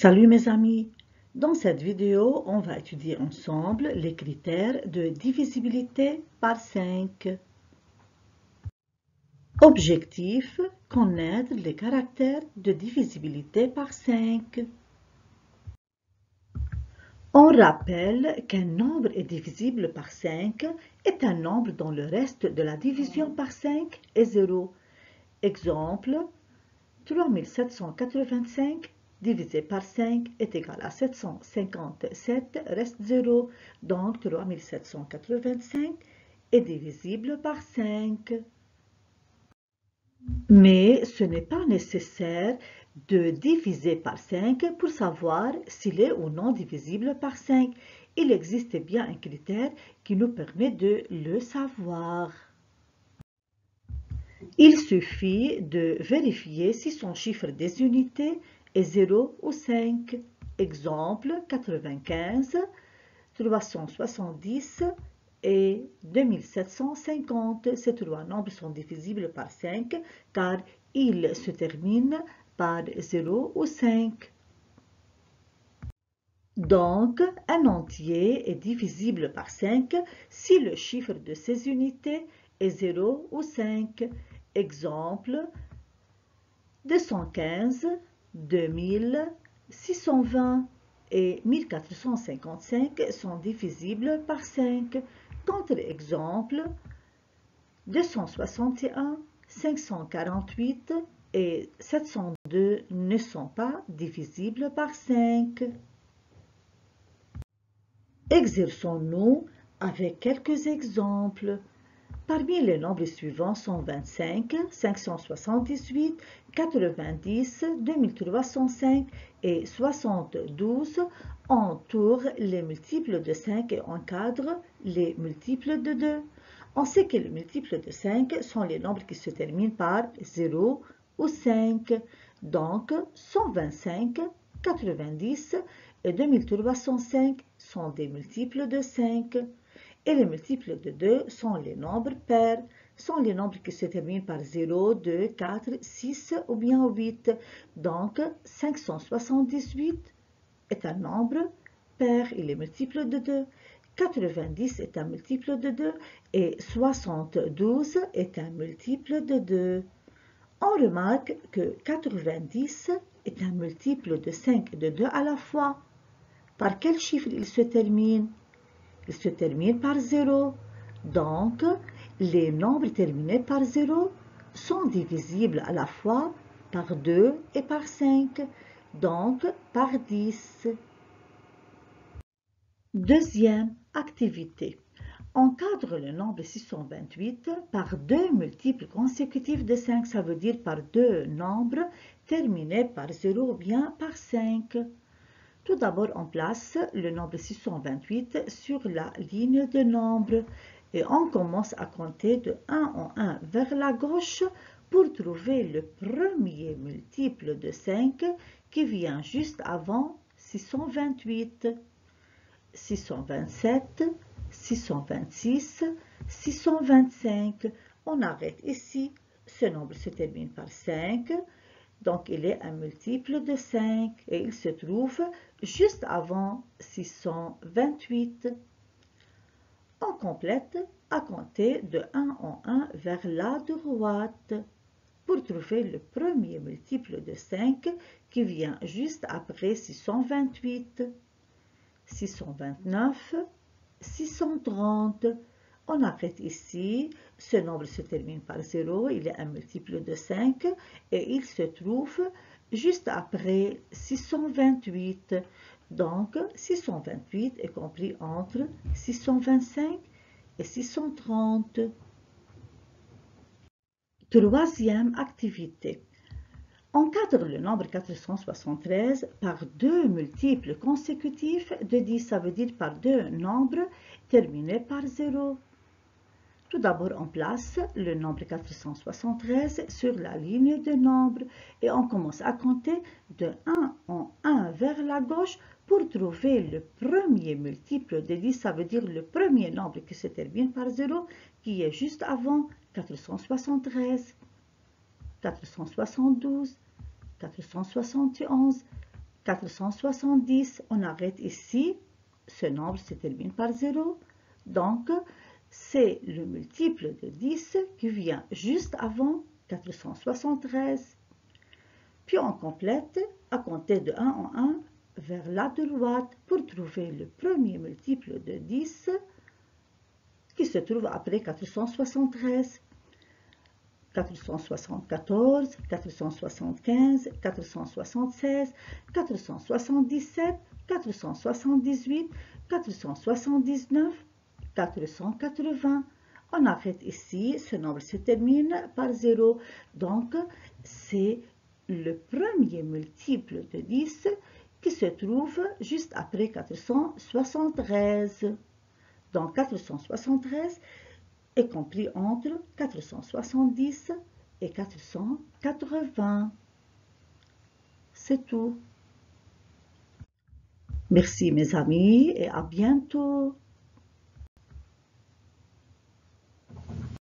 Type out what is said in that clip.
Salut mes amis! Dans cette vidéo, on va étudier ensemble les critères de divisibilité par 5. Objectif, connaître les caractères de divisibilité par 5. On rappelle qu'un nombre est divisible par 5 est un nombre dont le reste de la division par 5 est 0. Exemple, 3785 divisé par 5 est égal à 757, reste 0, donc 3785 est divisible par 5. Mais ce n'est pas nécessaire de diviser par 5 pour savoir s'il est ou non divisible par 5. Il existe bien un critère qui nous permet de le savoir. Il suffit de vérifier si son chiffre des unités est 0 ou 5. Exemple 95, 370 et 2750. Ces trois nombres sont divisibles par 5 car ils se terminent par 0 ou 5. Donc, un entier est divisible par 5 si le chiffre de ses unités est 0 ou 5. Exemple, 215, 2000, 620 et 1455 sont divisibles par 5. Contre-exemple, 261, 548 et 702 ne sont pas divisibles par 5. Exerçons-nous avec quelques exemples. Parmi les nombres suivants sont 25, 578, 90, 2305 et 72. Entoure les multiples de 5 et encadre les multiples de 2. On sait que les multiples de 5 sont les nombres qui se terminent par 0 ou 5. Donc, 125, 90 et 2305 sont des multiples de 5. Et les multiples de 2 sont les nombres pairs, sont les nombres qui se terminent par 0, 2, 4, 6 ou bien 8. Donc, 578 est un nombre pair, il est multiple de 2. 90 est un multiple de 2 et 72 est un multiple de 2. On remarque que 90 est un multiple de 5 et de 2 à la fois. Par quel chiffre il se termine? Il se termine par 0. Donc, les nombres terminés par 0 sont divisibles à la fois par 2 et par 5, donc par 10. Deuxième activité. Encadre le nombre 628 par deux multiples consécutifs de 5, ça veut dire par deux nombres terminés par 0 ou bien par 5. Tout d'abord, on place le nombre 628 sur la ligne de nombres et on commence à compter de 1 en 1 vers la gauche pour trouver le premier multiple de 5 qui vient juste avant 628. 627, 626, 625. On arrête ici. Ce nombre se termine par 5. Donc, il est un multiple de 5 et il se trouve juste avant 628. On complète à compter de 1 en 1 vers la droite pour trouver le premier multiple de 5 qui vient juste après 628. 629, 630. On arrête ici. Ce nombre se termine par 0. Il est un multiple de 5 et il se trouve juste après 628. Donc, 628 est compris entre 625 et 630. Troisième activité. Encadre le nombre 473 par deux multiples consécutifs de 10, ça veut dire par deux nombres terminés par 0. Tout d'abord, on place le nombre 473 sur la ligne de nombres et on commence à compter de 1 en 1 vers la gauche pour trouver le premier multiple de 10, ça veut dire le premier nombre qui se termine par 0 qui est juste avant 473. 472, 471, 470, on arrête ici. Ce nombre se termine par 0. Donc, c'est le multiple de 10 qui vient juste avant 473. Puis on complète à compter de 1 en 1 vers la droite pour trouver le premier multiple de 10 qui se trouve après 473. 474, 475, 476, 477, 478, 479, 480. On arrête ici, ce nombre se termine par 0. Donc, c'est le premier multiple de 10 qui se trouve juste après 473. Donc, 473 est compris entre 470 et 480. C'est tout. Merci mes amis et à bientôt.